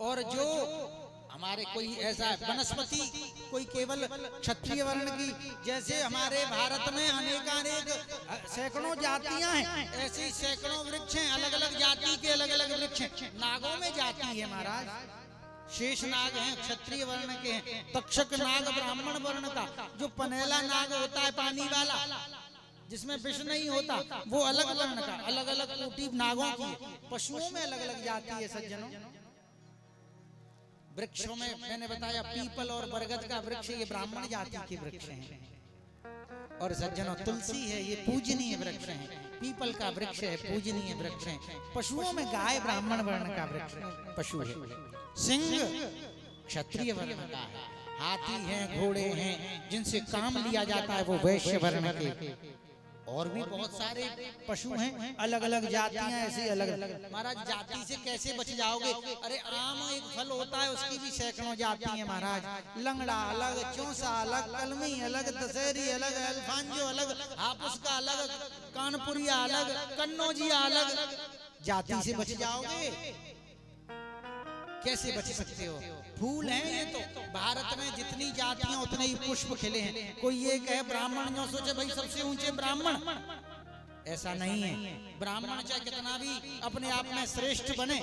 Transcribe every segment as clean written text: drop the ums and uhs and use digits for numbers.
और जो हमारे कोई ऐसा वनस्पति कोई केवल क्षत्रिय वर्ण की, जैसे हमारे भारत में अनेकानेक सैकड़ों जातियां हैं, ऐसे सैकड़ों वृक्ष हैं, अलग अलग जाति के अलग अलग वृक्ष हैं। नागों में जाति है महाराज, शेष नाग हैं क्षत्रिय वर्ण के हैं, तक्षक नाग ब्राह्मण वर्ण का, जो पनेला नाग होता है पानी वाला जिसमें विष नहीं होता, वो अलग वर्ण का, अलग अलग कोटि नागों की। पशुओं में अलग अलग जाति है सज्जनों। वृक्षों में मैंने बताया पीपल और बरगद का वृक्ष ये ब्राह्मण जाति के वृक्ष हैं। और सज्जनों तुलसी है ये पूजनीय वृक्ष है, पीपल का वृक्ष है पूजनीय वृक्ष है। पशुओं में गाय ब्राह्मण वर्ण का वृक्ष पशु है, सिंह क्षत्रिय वर्ण का है, हाथी हैं घोड़े हैं जिनसे काम लिया जाता है वो वैश्य वर्ण के। और भी बहुत सारे पशु हैं, अलग अलग जातियां ऐसी अलग अलग। महाराज जाति से कैसे बच जाओगे? अरे आम एक फल होता है उसकी भी सैकड़ों जाति है महाराज। लंगड़ा अलग, चौसा अलग, कलमी अलग, दशहरी अलग, अल्फांजो अलग, हापुस का अलग, कानपुरिया अलग, कन्नौजिया अलग। जाति से बच जाओगे? कैसे बच सकते हो? फूल हैं ये तो, भारत में जितनी जातियां उतने ही पुष्प खिले हैं। कोई ये कहे ब्राह्मण जो सोचे भाई सबसे ऊंचे ब्राह्मण, ऐसा नहीं है। ब्राह्मण चाहे कितना भी अपने आप में श्रेष्ठ बने,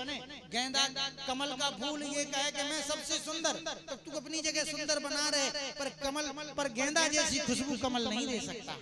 गेंदा कमल का फूल ये कहे कि मैं सबसे सुंदर, तो तू अपनी जगह सुंदर बना रहे, पर कमल पर गेंदा जैसी खुशबू कमल नहीं दे सकता।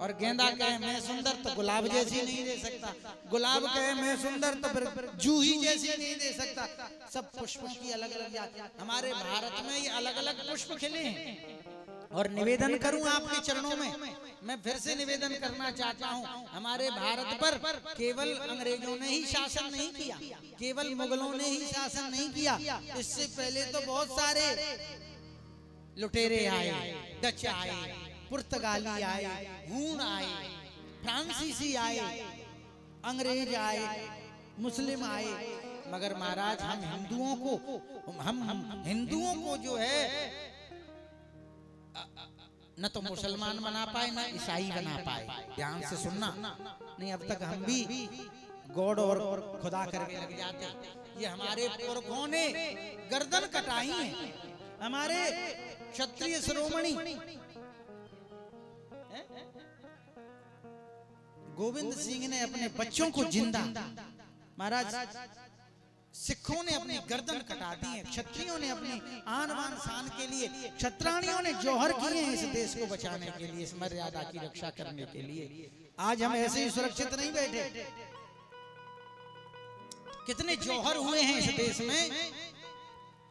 और गेंदा कहे मैं सुंदर तो गुलाब जैसी नहीं दे सकता, गुलाब कहे मैं सुंदर तो फिर जूही जैसी नहीं दे सकता। सब पुष्पों की अलग अलग जाति। हमारे भारत में ये अलग अलग पुष्प खिले हैं। और निवेदन करूं आपके चरणों में, मैं फिर से निवेदन करना चाहता हूं, हमारे भारत पर केवल अंग्रेजों ने ही शासन नहीं किया, केवल मुगलों ने ही शासन नहीं किया, इससे पहले तो बहुत सारे लुटेरे आए, डच आए, पुर्तगाली आए, हूण आए, फ्रांसीसी आए, अंग्रेज आए, मुस्लिम आए, मगर महाराज हम हिंदुओं को जो है न तो मुसलमान बना पाए न ईसाई बना पाए। ध्यान से सुनना, नहीं अब तक हम भी गॉड और खुदा करके लग जाते। ये हमारे पुरखों ने गर्दन कटाई है, हमारे क्षत्रिय शिरोमणि गोविंद सिंह ने अपने बच्चों को जिंदा, महाराज सिखों ने अपनी गर्दन कटा दी है, क्षत्रियों ने अपनी आन बान शान के लिए, क्षत्राणियों ने जौहर किए हैं इस देश को बचाने के लिए, इस मर्यादा की रक्षा करने के लिए। आज हम ऐसे ही सुरक्षित नहीं बैठे, कितने जौहर हुए हैं इस देश में,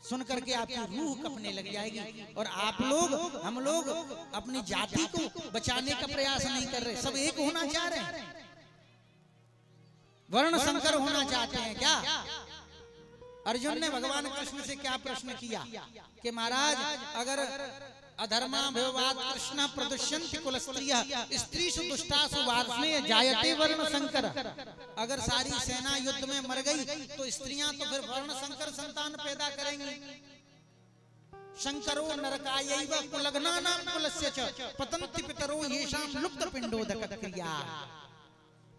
सुनकर के आपकी रूह कपने लग जाएगी। और आप लोग, हम लोग अपनी जाति को बचाने का प्रयास नहीं कर रहे, सब एक होना चाह रहे हैं, वर्ण संकर होना चाहते हैं क्या? अर्जुन ने भगवान कृष्ण से क्या प्रश्न किया कि महाराज अगर अधर्मा विवाद कृष्ण प्रदुष्यन्ति कुलस्त्रियः स्त्रीषु दुष्टासु वार्ष्णेय जायते वर्ण संकर। अगर सारी सेना युद्ध में मर गई तो स्त्रियां तो फिर वर्ण संकर संतान पैदा करेंगी। शंकरो नरकायैव कुलग्नानां कुलस्य च पतन्ति पितरो येषां लुप्त पिंडोदक क्रिया।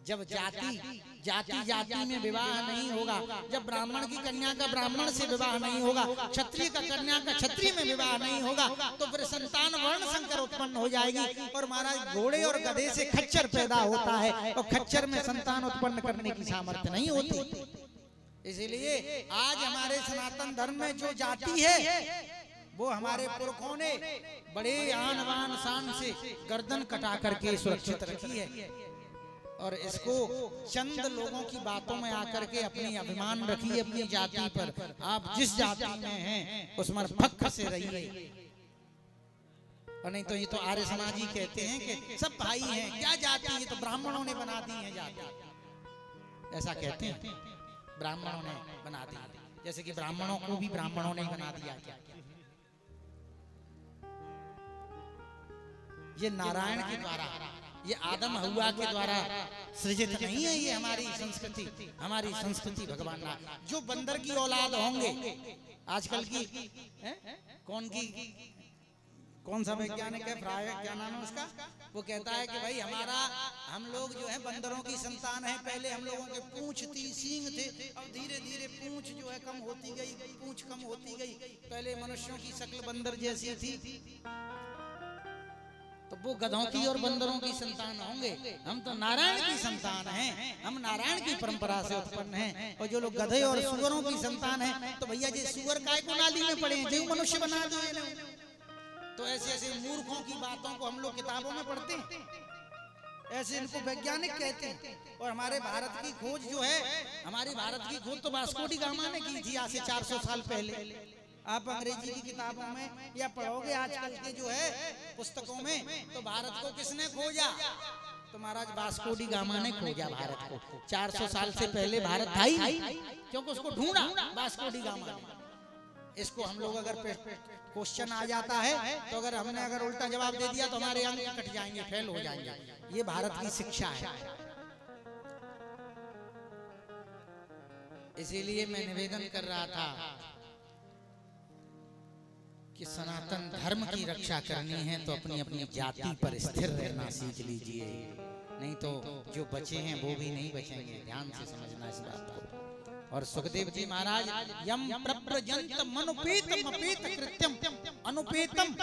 जब जाति में विवाह नहीं होगा, जब ब्राह्मण की कन्या का ब्राह्मण से विवाह नहीं होगा, क्षत्रिय का कन्या का क्षत्रिय में विवाह नहीं होगा, तो फिर संतान वर्ण संकर उत्पन्न हो जाएगी। और महाराज घोड़े और गधे से खच्चर पैदा होता है और खच्चर में संतान उत्पन्न करने की सामर्थ्य नहीं होती। इसीलिए आज हमारे सनातन धर्म में जो जाति है वो हमारे पुरखों ने बड़े आन बान शान से गर्दन कटा करके सुरक्षित रखी है। और इसको चंद लोगों की बातों में आकर के अपनी अभिमान रखिए अपनी जाति पर। आप जिस जाति में हैं उसमें फख्र से रहिए, और नहीं तो ये तो आर्य समाजी कहते हैं कि सब भाई हैं, क्या जाति, ये तो ब्राह्मणों ने बना दी है जाति, ऐसा कहते हैं, ब्राह्मणों ने बना दी, जैसे कि ब्राह्मणों को भी ब्राह्मणों ने बना दिया। क्या ये नारायण के द्वारा, ये आदम हव्वा के द्वारा सृजित नहीं है ये हमारी संस्कृति। हमारी संस्कृति भगवान ना, जो बंदर की औलाद होंगे आजकल की कौन सा वैज्ञानिक है, फ्राय क्या नाम है उसका, वो कहता है कि भाई हम लोग जो है बंदरों की संतान है। पहले हम लोगों के पूंछ थी, सींग थे, अब धीरे धीरे पूंछ जो है कम होती गई, पूंछ कम होती गई। पहले मनुष्यों की शक्ल बंदर जैसी थी, तो वो गधों की और बंदरों की संतान होंगे। हम तो नारायण की संतान हैं, हम नारायण की परंपरा से उत्पन्न हैं। और जो लोग गधे और सुअरों की संतान हैं, तो भैया जी सुअर काय को नाली में पड़े हैं, जो मनुष्य बना दिए। तो ऐसे ऐसे मूर्खों की बातों को हम लोग किताबों में पढ़ते हैं, ऐसे इनको वैज्ञानिक कहते हैं। और हमारे भारत की खोज जो है, हमारी भारत की खोज तो वास्को डी गामा ने की थी आज से 400 साल पहले। आप अंग्रेजी की किताबों में या पढ़ोगे आजकल के जो है पुस्तकों में, तो भारत को किसने खोजा? तो महाराज वास्को डी गामा ने खोजा भारत को। 400 साल से पहले भारत था ही नहीं, क्योंकि उसको ढूंढा वास्को डी गामा ने। इसको हम लोग अगर क्वेश्चन आ जाता है, तो अगर हमने अगर उल्टा जवाब दे दिया तो हमारे अंक कट जाएंगे, फेल हो जाएंगे। ये भारत की शिक्षा है। इसीलिए मैं निवेदन कर रहा था कि सनातन धर्म की रक्षा करनी है तो अपनी अपनी जाति पर स्थिर रहना सीख लीजिए, नहीं तो जो बचे हैं वो भी नहीं बचेंगे। ध्यान से समझना इस बात को। और सुखदेव जी महाराज यम प्रव्रजंत मनुपेतम अपेत कृत्यम, अनुपेतम,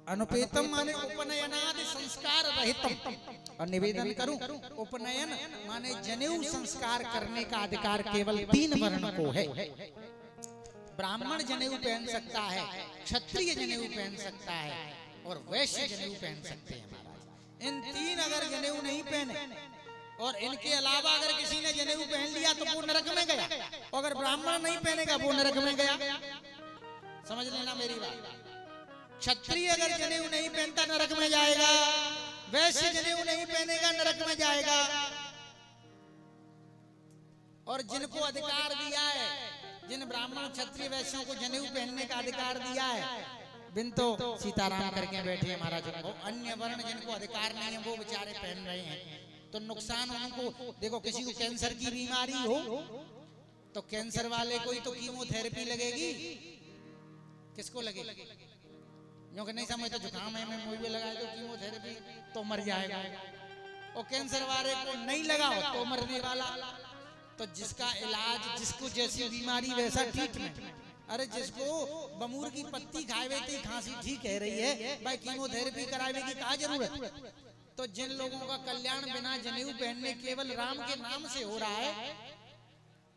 अनुपेतम माने उपनयनादि संस्कार रहितम। और निवेदन करूं, उपनयन माने जनेऊ संस्कार करने का अधिकार केवल 3 वर्ण को है। ब्राह्मण जनेऊ पहन सकता है, क्षत्रिय जनेऊ पहन सकता है, और वैश्य जनेऊ पहन सकते हैं महाराज। इन 3 अगर जनेऊ नहीं पहने और इनके अलावा अगर किसी ने जनेऊ पहन लिया तो वो नरक में गया, और अगर ब्राह्मण नहीं पहनेगा वो नरक में गया। समझ लेना मेरी बात। क्षत्रिय अगर जनेऊ नहीं पहनता नरक में जाएगा, वैश्य जनेऊ नहीं पहनेगा नरक में जाएगा। और जिनको अधिकार दिया है, जिन ब्राह्मण क्षत्रिय वैश्यों को जनेऊ पहनने का अधिकार दिया है, बिन तो सीताराम करके बैठे हैं महाराज। अन्य वर्ण जिनको अधिकार नहीं है वो बेचारे पहन रहे हैं, तो नुकसान उनको। देखो किसी को कैंसर की बीमारी हो तो कैंसर वाले को ही तो कीमोथेरेपी लगेगी, किसको लगेगी? क्योंकि नहीं समझते जुकाम है में मुझे लगाए तो कीमोथेरेपी तो मर जाएगा, और कैंसर वाले को नहीं लगाओ तो मरने वाला। तो जिसका इलाज, जिसको जैसी बीमारी वैसा ट्रीटमेंट। अरे जिसको बमूर की पत्ती खाए थी खांसी ठीक है रही है, भाई कीमोथेरेपी करावे की क्या जरूरत? तो जिन लोगों का कल्याण बिना जनेऊ पहनने केवल राम के नाम से हो रहा है,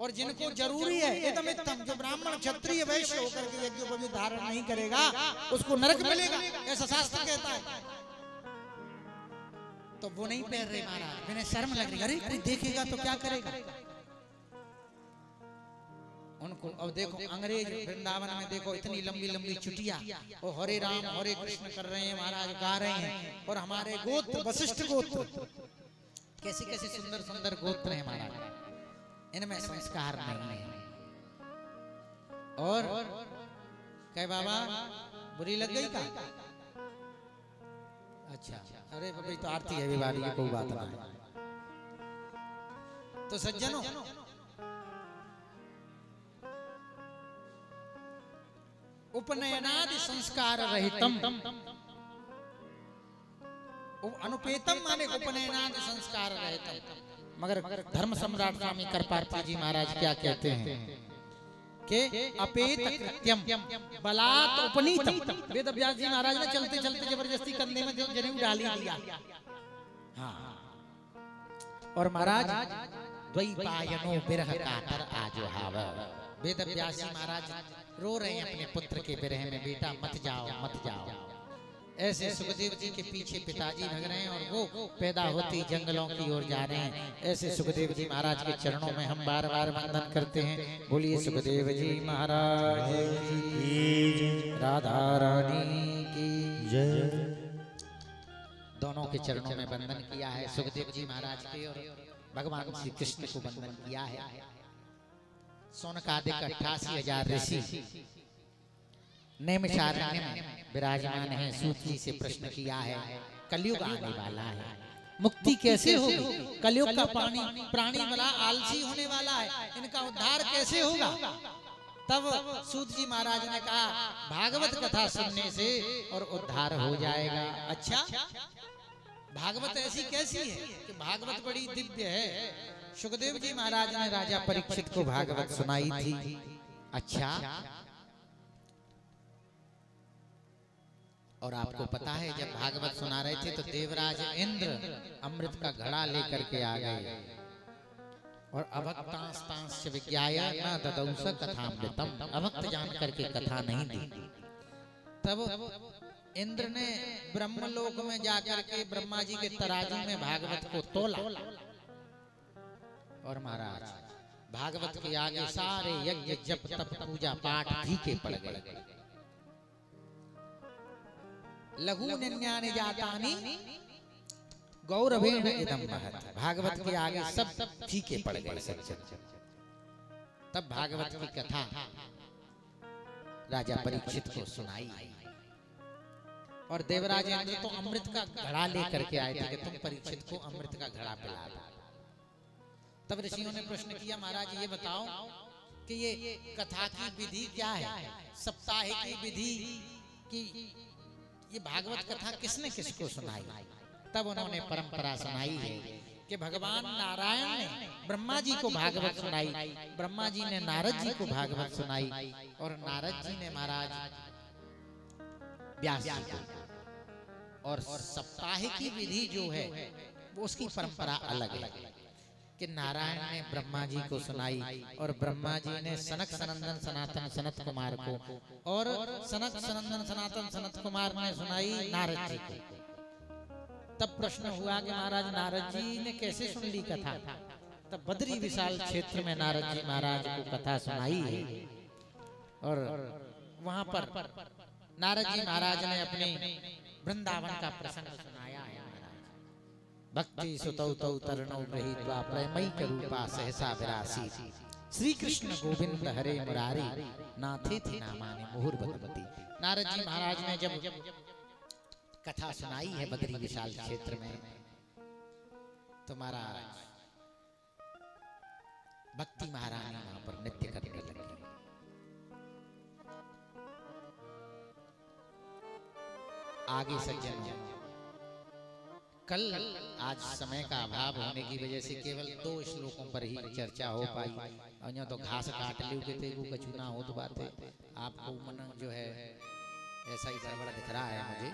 और जिनको जरूरी है एकदम एकदम, जो ब्राह्मण क्षत्रिय वैश्य होकर के यज्ञ को भी धारण नहीं करेगा उसको नरक मिलेगा, ऐसा शास्त्र कहता है। तो वो नहीं पहन रहे महाराज, मैंने शर्म लग रही। अरे कोई देखेगा तो क्या करेगा उनको? अब देखो अंग्रेज वृंदावन में देखो इतनी लंबी लंबी चुटिया, वो हरे राम हरे कृष्ण कर रहे हैं महाराज, गा रहे हैं। और हमारे गोत्र वशिष्ठ गोत्र, कैसे कैसे सुंदर सुंदर गोत्र हैं महाराज, इनमें संस्कार नहीं है। और कहे बाबा बुरी लग गई का? अच्छा, अरे भाई तो आरती है बीमारी की कोई बात नहीं। तो सज्जनों, उपनयनादि संस्कार रहितम, अनुपेतम माने उपनयनादि संस्कार रहितम। मगर धर्म सम्राट स्वामी कृपार्थी जी महाराज क्या कहते हैं कि अपेत कृत्यम बलात् उपनीतम। वेद व्यास जी महाराज ने चलते चलते जबरदस्ती कंधे में जनेऊ डाल दिया। हाँ, और महाराज द्वैपायनो बिरह कातर आजो हाव। वेद व्यास जी महाराज रो रहे हैं अपने पुत्र के विरह में, बेटा मत जाओ मत जाओ। ऐसे सुखदेव जी के पीछे पिताजी भग रहे हैं और वो पैदा होती जंगलों की ओर जा रहे हैं। ऐसे सुखदेव जी महाराज के चरणों में हम बार बार वंदन करते हैं। बोलिए सुखदेव जी महाराज की, राधा रानी की जय। दोनों के चरणों में वंदन किया है, सुखदेव जी महाराज के और भगवान श्री कृष्ण को वंदन किया है। सोनकादिक 88,000 ऋषि नैमिषारण्य में विराजमान है। सूत जी से प्रश्न किया है, कलयुग आने वाला है, मुक्ति कैसे होगी? कलयुग का प्राणी बड़ा आलसी होने वाला है, इनका उद्धार कैसे होगा? तब सूत जी महाराज ने कहा, भागवत कथा सुनने से और उद्धार हो जाएगा। अच्छा, भागवत ऐसी कैसी है कि भागवत बड़ी दिव्य है? सुखदेव जी महाराज ने राजा परीक्षित को भागवत सुनाई थी। अच्छा, और आपको पता है जब भागवत सुना रहे थे तो देवराज इंद्र अमृत का घड़ा लेकर के आ गए और अभक्तांस्तांश्च विज्ञाय न ददौस कथामृतम, अभक्त जान करके कथा नहीं दी। तब इंद्र ने ब्रह्मलोक में जाकर के ब्रह्मा जी के तराजू में भागवत को तोला और महाराज भागवत के आगे सारे यज्ञ जप तप पूजा पाठ फीके पड़ गए। लघु निन्यानि जातानि गौरवेण इदं महत्, भागवत के आगे सब फीके पड़ गए सज्जन। तब भागवत की कथा राजा परीक्षित को सुनाई और देवराज इंद्र तो अमृत का घड़ा लेकर के आए थे कि तुम परीक्षित को अमृत का घड़ा पिला दो। तब ऋषियों ने प्रश्न किया, महाराज ये बताओ कि ये कथा की विधि क्या है, सप्ताह की विधि की ये भागवत कथा किसने किसको सुनाई? तब उन्होंने परंपरा सुनाई है कि भगवान नारायण ने ब्रह्मा जी को भागवत सुनाई, ब्रह्मा जी ने नारद जी को भागवत सुनाई और नारद जी ने महाराज व्यास जी को। और सप्ताह की विधि जो है वो उसकी परंपरा अलग है कि नारायण ने ब्रह्मा जी को सुनाई और ब्रह्मा जी ने सनक सनंदन सनातन सनत कुमार को और सनक सनंदन सनातन सनत कुमार ने सुनाई नारद जी को। तब प्रश्न हुआ कि महाराज नारद जी ने कैसे सुन ली कथा? तब बद्री विशाल क्षेत्र में नारद जी महाराज को कथा सुनाई है और वहां पर नारद जी महाराज ने अपने वृंदावन का प्रसंग सुनाया है। भक्ति सुतौ तौ तरणौ गृहीत्वा प्रेमई करूपा सहसा विरासी, श्री कृष्ण गोविंद हरे मुरारी नाथे थी नामानि मुहुर्भवती। नारद जी महाराज ने जब कथा सुनाई है बद्री विशाल क्षेत्र में तो महाराज भक्ति महारानी वहां पर नृत्य करने लगी। आगे सज्जनों, कल आज समय का अभाव होने की वजह से केवल 2 श्लोकों पर ही चर्चा हो पाई और यहाँ तो घास काट लियो के थे वो कछु ना हो तो बात है। आपको मन जो है ऐसा ही गड़बड़ दिख रहा है मुझे,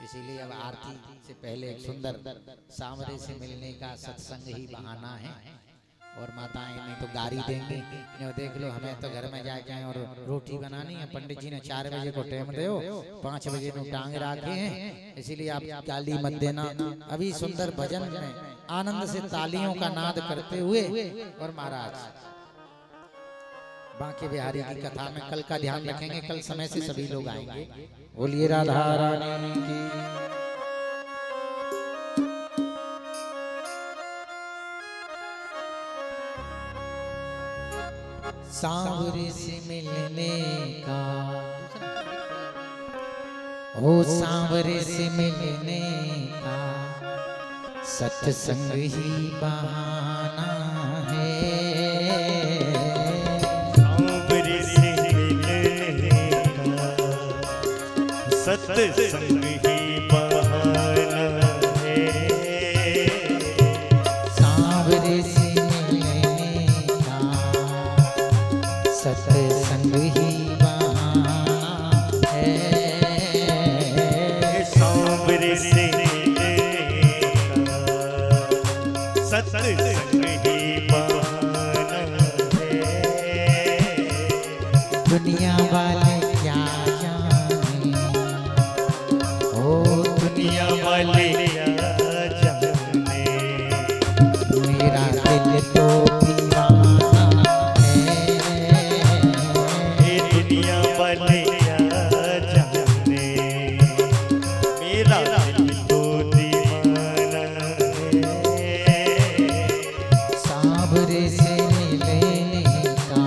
इसीलिए अब आरती से पहले एक सुंदर सांवरे से मिलने का सत्संग ही बहाना है। और माताएं नहीं तो गारी देंगी, जो देख लो हमें तो घर में जाके और रोटी बनानी है, पंडित जी ने 4 बजे को टाइम दो, 5 बजे को टांग रखे हैं, इसीलिए आप गाली मत देना। अभी सुंदर भजन में आनंद से तालियों का नाद करते हुए और महाराज बांके बिहारी की कथा में कल का ध्यान रखेंगे। कल समय से सभी लोग आएंगे। बोलिए राधा रानी की। सांवरे से मिलने का ओ सांवरे से मिलने का सत्संग ही बहाना है। सांवरे से मिलने का सत्संग ही बहाना है। सांवरे से मिलने का सत्संग ही बहाना है। सांवरे से सत्संग ही बहाना है। दुनिया वाले क्या जाने, ओ दुनिया वाले क्या जाने, मेरा दिल तो दीवाना है। ये दुनिया वाले क्या जाने, मेरा दिल तो दीवाना है। सांवरे से मिलने का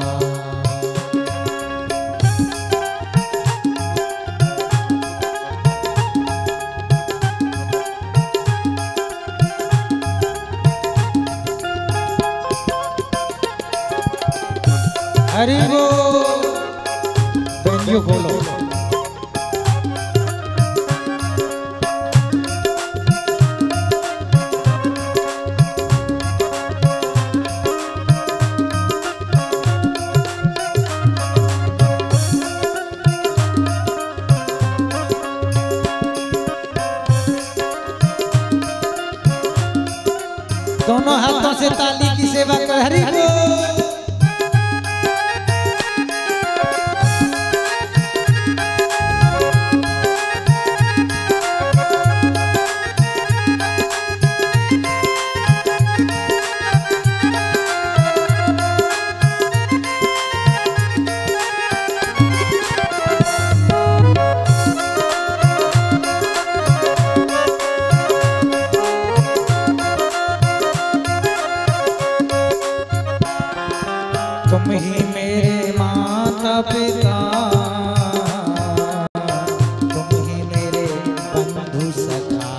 हरि बोल। बेंजो बोलो। से ताली की सेवा कर। हरि बोल। तुम ही मेरे माता पिता, तुम ही मेरे बंधु सखा।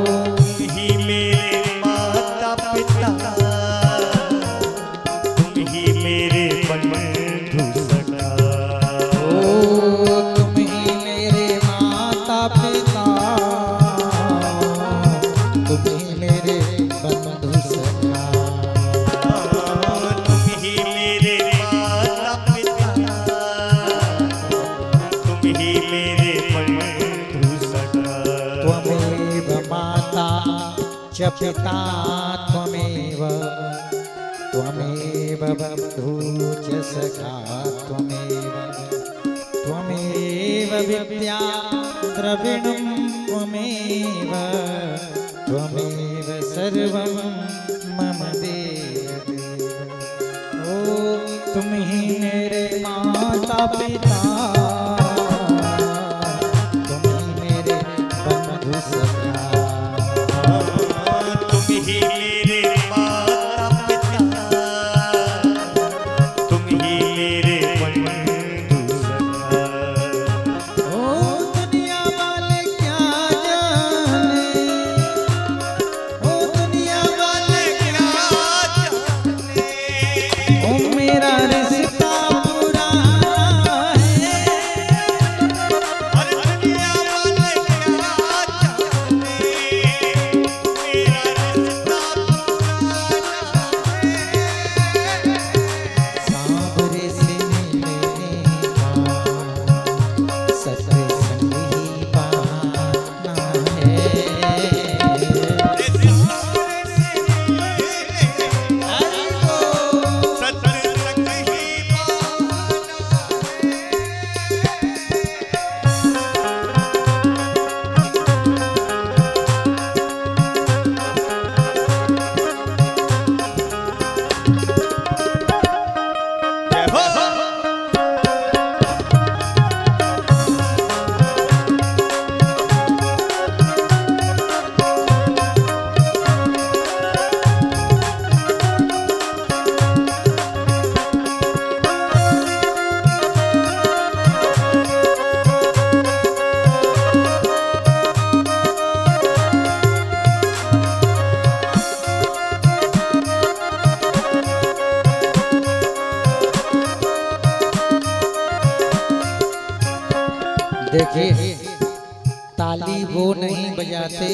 तुम ही मेरे माता पिता, तुम ही मेरे बंधु सखा। तुम ही मेरे माता पिता, तुम ही मेरे बंधु सखा। च पिता त्वमेव, त्वमेव बन्धु च सखा त्वमेव, त्वमेव विद्या द्रविणं त्वमेव, त्वमेव सर्वं मम देव। ओ तुम ही मेरे माता पिता, तुम ही मेरे बंधु सखा। देखिए, ताली वो नहीं बजाते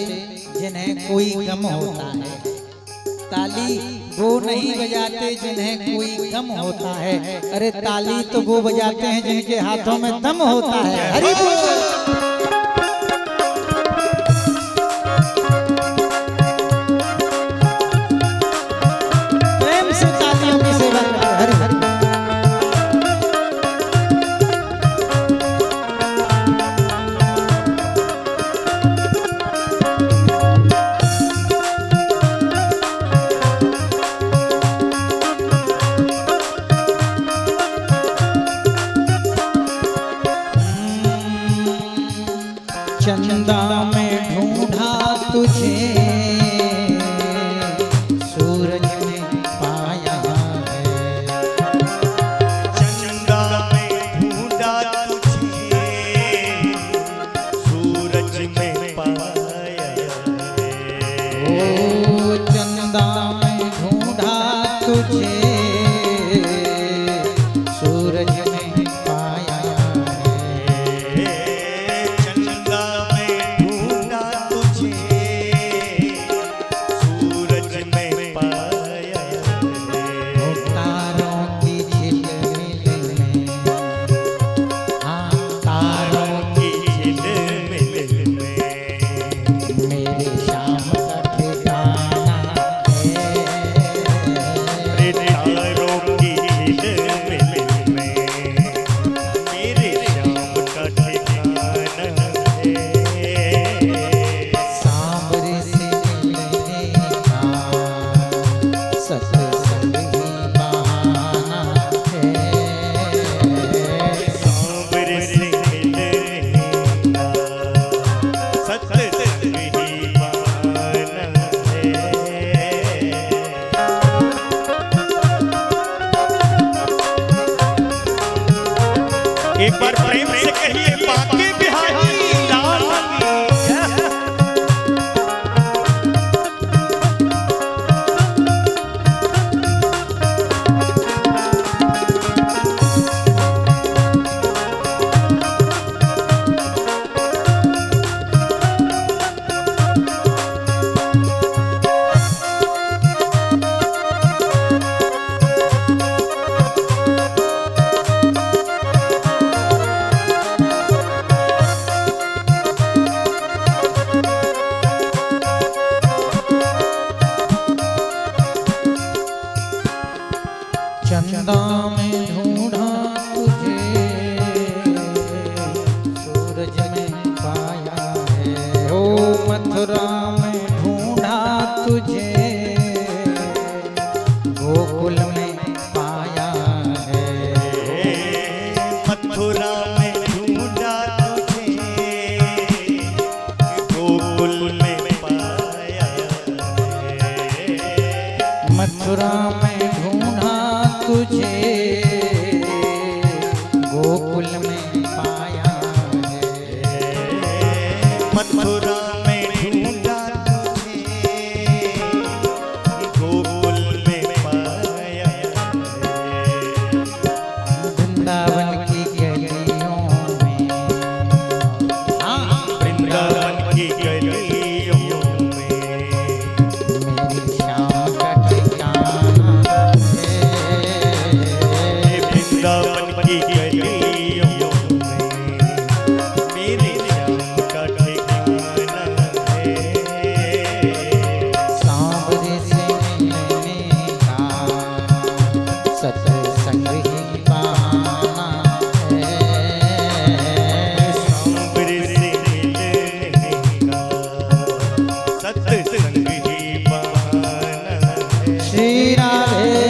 जिन्हें कोई गम होता है, ताली वो नहीं बजाते जिन्हें कोई गम होता है। अरे ताली तो वो बजाते हैं जिनके हाथों में दम होता है। हरि बोल। प्रेम से तालियों की सेवा करें। हरि हरि। चंदा में ढूंढा तुझे, सूरज में पाया है। चंदा में ढूंढा तुझे, सूरज में पाया है। ओ चंदा में ढूंढा तुझे, सूरज में पाया है। चंदा में ढूंढा तुझे, एक बार प्रेम से कहिए बाके बिहारी लाल चंदा में ढूंढा तुझे, सूरज में पाया है। ओ मथुरा में ढूंढा तुझे, गोकुल में पाया है। मथुरा में ढूंढा तुझे, गोकुल में पाया है। मथुरा में ढूंढा तुझे, गोकुल में पाया है। मथुरा में ढूंढा तुझे, गोकुल में पाया है। वृंदावन की गलियों में, वृंदावन की गलियों में मेरी शाम का ठिकाना है। वृंदावन की गलियों में मेरे श्याम का ठिकाना है। सांवरे से मिलने का सत्संग ही पाना है। सांवरे से मिलने का सत्संग ही पाना है। श्री राधे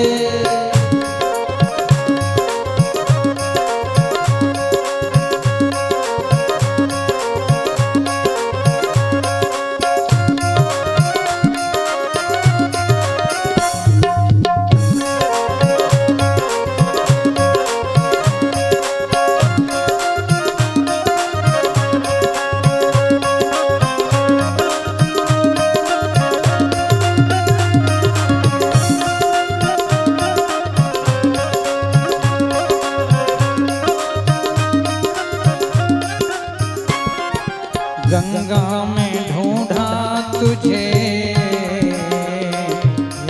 गंगा में ढूंढा तुझे,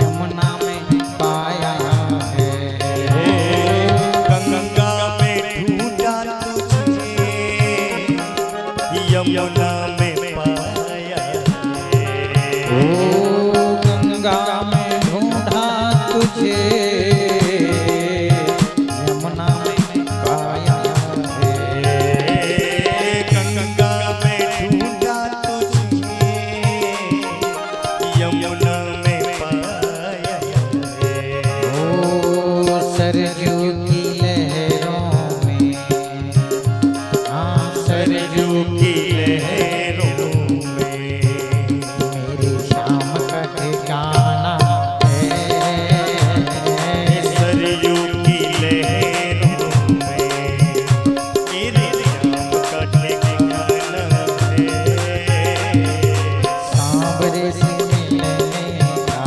यमुना में पाया है। गंगा में ढूंढा तुझे, यमुना में पाया है। ओ गंगा में ढूंढा तुझे, यमुना में पाया है। गंगा में ढूंढा तुझे, यमुना में पाया है। ओ सरजू की लहरों में, सरजू की लहरों में मेरी शाम का ठिकाना है। सरयू की लहरों में मेरे श्याम का ठिकाना है। सांवरे से मिलने का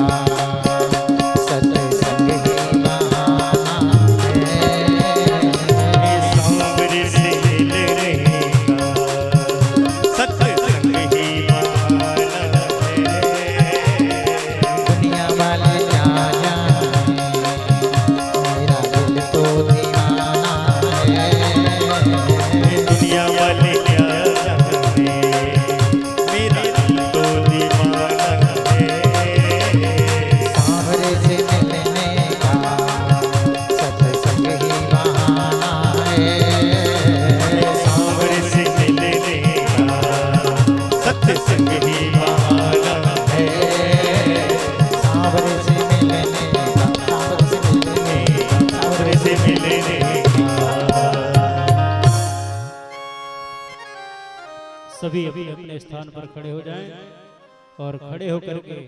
सत्संग ही बहाना है। सांवरे से मिलने का सत्संग ही बहाना है। दुनिया वाले क्या जाने, मेरा दिल तो दीवाना है। दुनिया वाले क्या जाने, मेरा दिल तो दीवाना है। सांवरे से मिलने का सत्संग ही बहाना है। सांवरे से मिलने का सत्संग ही बहाना है। सांवरे से मिलने का, सांवरे से मिलने का। सभी अपने अपने स्थान पर खड़े हो जाएं और खड़े होकर के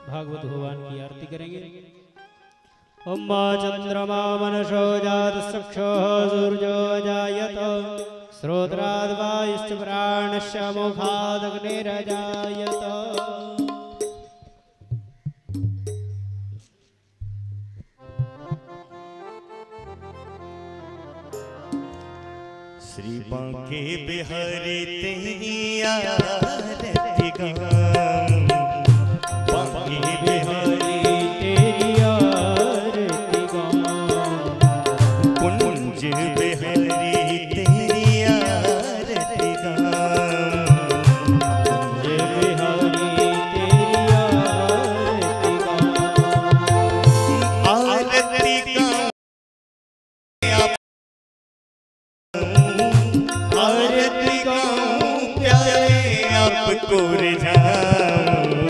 भागवत भगवान की आरती करेंगे। उमा चंद्रमा मनसो जात चक्षुः सूर्यो जायत श्रोत्राद् वायुश्च प्राणश्च मुखादग्निरजायत। श्री बांके बिहारी तेरी आरती गाऊं, बांके बिहारी तेरी आरती गाऊं, कुंज बिहारी तेरी आरती गाऊं, कुंज बिहारी तेरी आरती गाऊं, आरती गाऊं, आरती गाऊं प्यारे आपको रिझाऊं,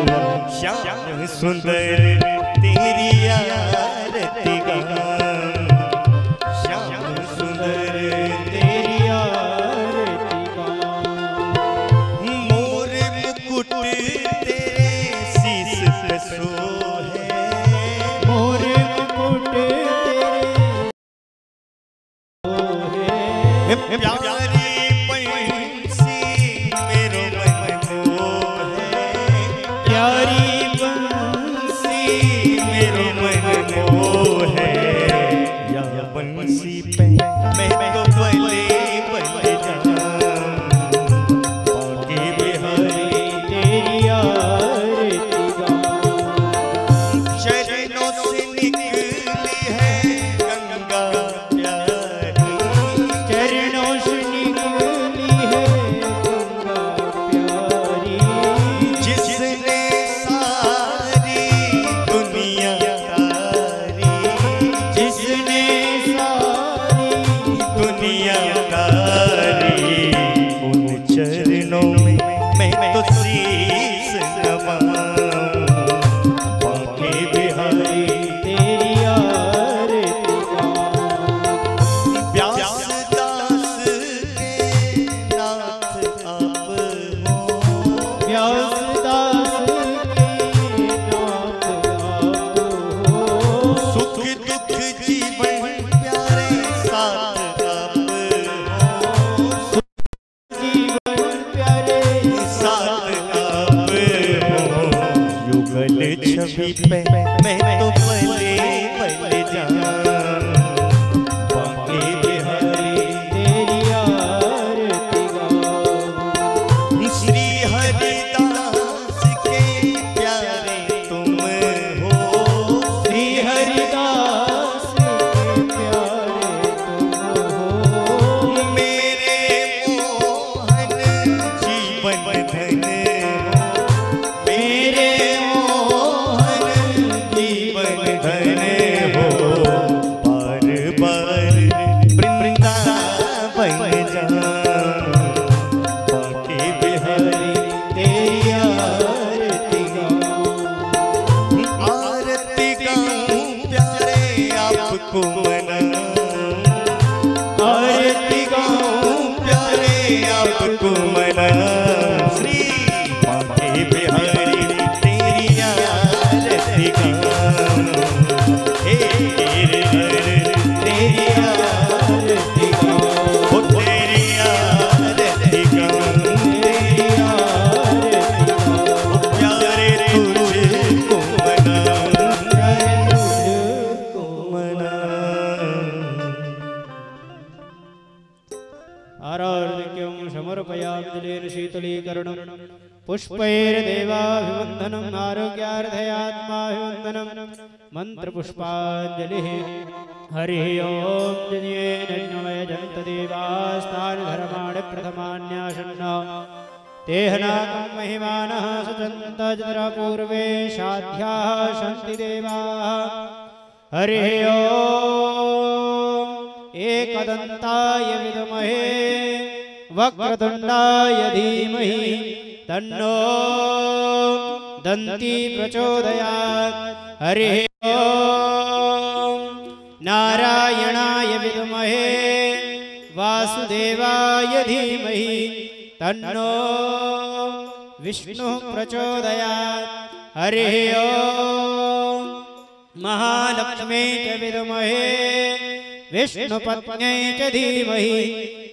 श्याम सुंदर तेरी आरती गाऊं, श्याम सुंदर तेरी आरती गाऊं, मोर मुकुट तेरे शीस पे सोहे, मोर मुकुट तेरे सोहे, प्यारी पंछी मेरो मन मोहे, प्यारी बंसी मेरो मन मोहे, या बंसी पे मैं तो बले बले जाऊं, बांके बिहारी तेरी आरती गाऊं, चरणों से निकली है गंगा प्यारी, चरणों से निकली है गंगा प्यारी, जिसने सारी दुनिया तारी, जिसने सारी दुनिया तारी, उन चरणों में मैं तो शीस नवाऊं, बांके बिहारी तेरी आरती गाऊं, व्यास दास के नाथ आप हो, व्यास दास के नाथ आप हो, सुख दुख जीवन प्यारे साथ आप हो, जीवन प्यारे साथ आप हो, युगल छवि पे मैं तो बले बले जाऊं, बांके बिहारी तेरी आरती गाऊं, श्री हरिदास के प्यारे तुम हो, श्री हरिदास के प्यारे तुम हो, मेरे मोहन जीवन धन हो, मेरे मोहन जीवन धन हो, बार बार वृंदावन जाऊं, बांके बिहारी तेरी आरती गाऊं, आरती गाऊं प्यारे आपको मनाऊं, आरती गाऊं प्यारे आपको मनाऊं, श्री बांके बिहारी तेरी आरती गाऊं, हे गिरधर तेरी आरती गाऊं, ओ तेरी आरती गाऊं, तेरी आरती गाऊं, ओ प्यारे तुझको मनाऊं, प्यारे तुझको आराध्यं समर्पयामि जलेन शीतलीकरणं पुष्पैर्देवाभिवन्दनम् आरोग्यार्थयात्माभिवन्दनं मन्त्रपुष्पाञ्जलिः। हरिः ओं जन्येनमयजन्तदेवास्तान् धर्माणि प्रथमान्यासन्ना तेहनाकं महिमानः सचन्त पूर्वे साध्याः सन्ति देवाः। हरिः ओं एकदन्ताय विद्महे वक्रतुण्डाय धीमहि तन्नो दन्ती प्रचोदयात्। हरिः ओं नारायणाय विद्महे वासुदेवाय धीमहि तन्नो विष्णुः प्रचोदयात्। हरिः ओं महालक्ष्मी च विद्महे विष्णुपत्न्यै च धीमहि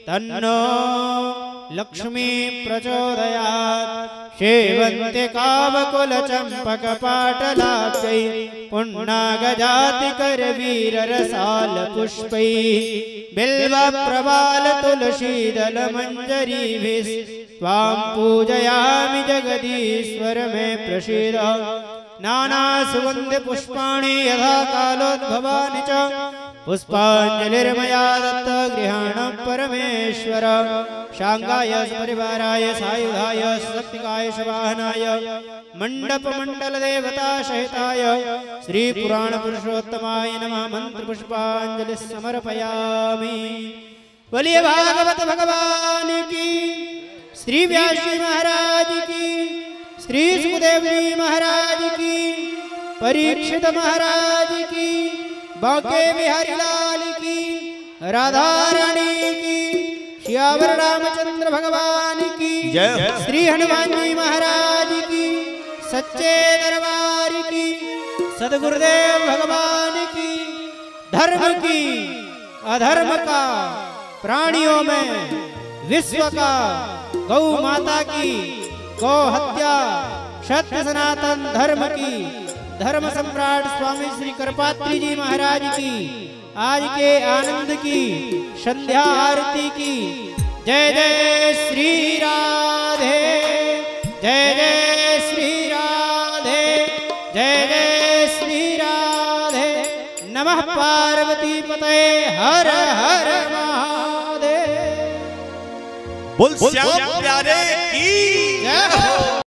तन्नो लक्ष्मी प्रचोदयात्। शेवन्ति कावकुलचम्पकपाटलाब्जै पुण्णागजातिकरवीररसालपुष्पैः बिल्वप्रवालतुलसीदलमञ्जरीभिस्त्वां पूजयामि जगदीश्वर मे प्रसीद। नानासुगन्धपुष्पाणि यथा कालोद्भवानि च पुष्पाञ्जलिर्मया दत्त गृहाण परमेश्वर। शांगाय परिवाराय सायुधाय शक्तिकाय शवाहनाय मंडप देवता सहिताय श्री पुराण पुरुषोत्तमाय नमः मंत्र पुष्पांजलि समर्पयामि। बोलिए भागवत भगवान की, श्री व्यास जी महाराज की, श्री सुखदेव जी महाराज की, परीक्षित महाराज की, बांके बिहारी लाल की, राधा रानी की, श्यावर रामचंद्र भगवान की, श्री हनुमान जी महाराज की, सच्चे दरबार की, सदगुरुदेव भगवान की, धर्म की, अधर्म का, प्राणियों में विश्व का, गौ माता की, गौ हत्या, सत्य सनातन धर्म की, धर्म सम्राट स्वामी श्री करपात्री जी महाराज की आज के आनंद की संध्या आरती की। जय जय श्री राधे, जय जय श्री राधे, जय जय श्री राधे। नमः पार्वती पतये हर हर महादेव। बोल श्याम प्यारे की जय हो।